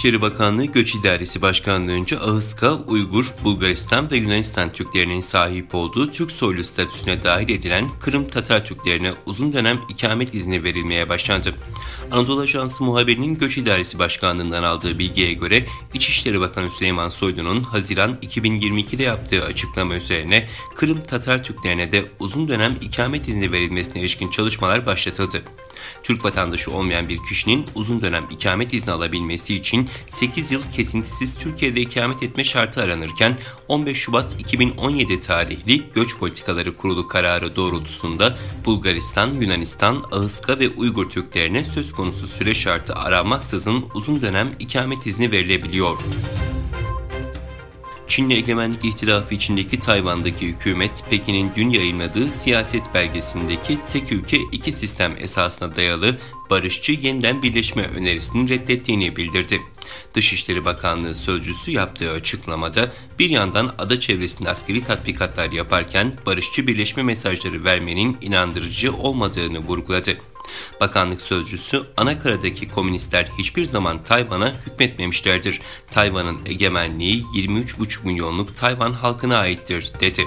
İçişleri Bakanlığı Göç İdaresi Başkanlığı'nca Ahıska, Uygur, Bulgaristan ve Yunanistan Türklerinin sahip olduğu Türk soylu statüsüne dahil edilen Kırım Tatar Türklerine uzun dönem ikamet izni verilmeye başlandı. Anadolu Ajansı muhabirinin Göç İdaresi Başkanlığı'ndan aldığı bilgiye göre İçişleri Bakanı Süleyman Soylu'nun Haziran 2022'de yaptığı açıklama üzerine Kırım Tatar Türklerine de uzun dönem ikamet izni verilmesine ilişkin çalışmalar başlatıldı. Türk vatandaşı olmayan bir kişinin uzun dönem ikamet izni alabilmesi için 8 yıl kesintisiz Türkiye'de ikamet etme şartı aranırken 15 Şubat 2017 tarihli Göç Politikaları Kurulu kararı doğrultusunda Bulgaristan, Yunanistan, Ahıska ve Uygur Türklerine söz konusu süre şartı aranmaksızın uzun dönem ikamet izni verilebiliyor. Çin'le egemenlik ihtilafı içindeki Tayvan'daki hükümet, Pekin'in dün yayınladığı siyaset belgesindeki tek ülke iki sistem esasına dayalı barışçı yeniden birleşme önerisini reddettiğini bildirdi. Dışişleri Bakanlığı sözcüsü yaptığı açıklamada bir yandan ada çevresinde askeri tatbikatlar yaparken barışçı birleşme mesajları vermenin inandırıcı olmadığını vurguladı. Bakanlık sözcüsü, Anakara'daki komünistler hiçbir zaman Tayvan'a hükmetmemişlerdir. Tayvan'ın egemenliği 23,5 milyonluk Tayvan halkına aittir, dedi.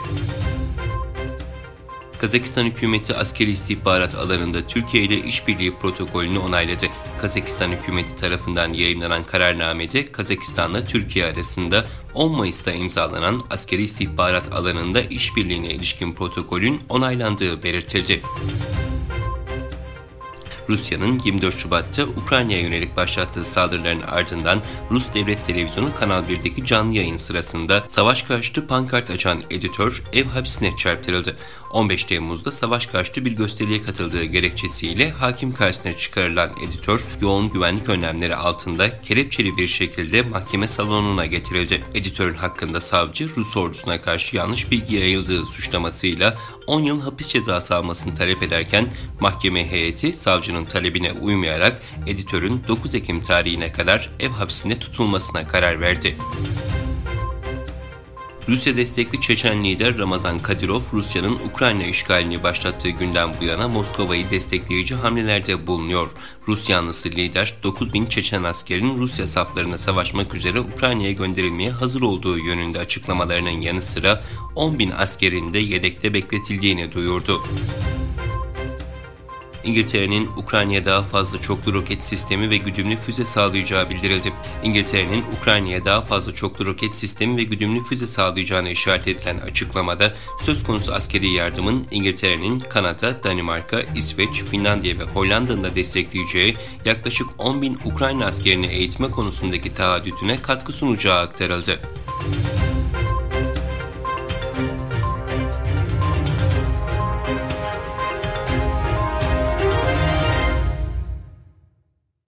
Kazakistan hükümeti askeri istihbarat alanında Türkiye ile işbirliği protokolünü onayladı. Kazakistan hükümeti tarafından yayımlanan kararnamede Kazakistan'la Türkiye arasında 10 Mayıs'ta imzalanan askeri istihbarat alanında işbirliğine ilişkin protokolün onaylandığı belirtildi. Rusya'nın 24 Şubat'ta Ukrayna'ya yönelik başlattığı saldırıların ardından Rus Devlet Televizyonu Kanal 1'deki canlı yayın sırasında savaş karşıtı pankart açan editör ev hapsine çarptırıldı. 15 Temmuz'da savaş karşıtı bir gösteriye katıldığı gerekçesiyle hakim karşısına çıkarılan editör yoğun güvenlik önlemleri altında kelepçeli bir şekilde mahkeme salonuna getirildi. Editörün hakkında savcı Rus ordusuna karşı yanlış bilgi yayıldığı suçlamasıyla 10 yıl hapis cezası almasını talep ederken mahkeme heyeti savcının talebine uymayarak editörün 9 Ekim tarihine kadar ev hapsinde tutulmasına karar verdi. Rusya destekli Çeçen lider Ramazan Kadyrov, Rusya'nın Ukrayna işgalini başlattığı günden bu yana Moskova'yı destekleyici hamlelerde bulunuyor. Rus yanlısı lider, 9.000 Çeçen askerin Rusya saflarına savaşmak üzere Ukrayna'ya gönderilmeye hazır olduğu yönünde açıklamalarının yanı sıra 10.000 askerin de yedekte bekletildiğini duyurdu. İngiltere'nin Ukrayna'ya daha fazla çoklu roket sistemi ve güdümlü füze sağlayacağı bildirildi. İngiltere'nin Ukrayna'ya daha fazla çoklu roket sistemi ve güdümlü füze sağlayacağına işaret edilen açıklamada söz konusu askeri yardımın İngiltere'nin Kanada, Danimarka, İsveç, Finlandiya ve Hollanda'nın da destekleyeceği yaklaşık 10.000 Ukrayna askerini eğitme konusundaki taahhütüne katkı sunacağı aktarıldı.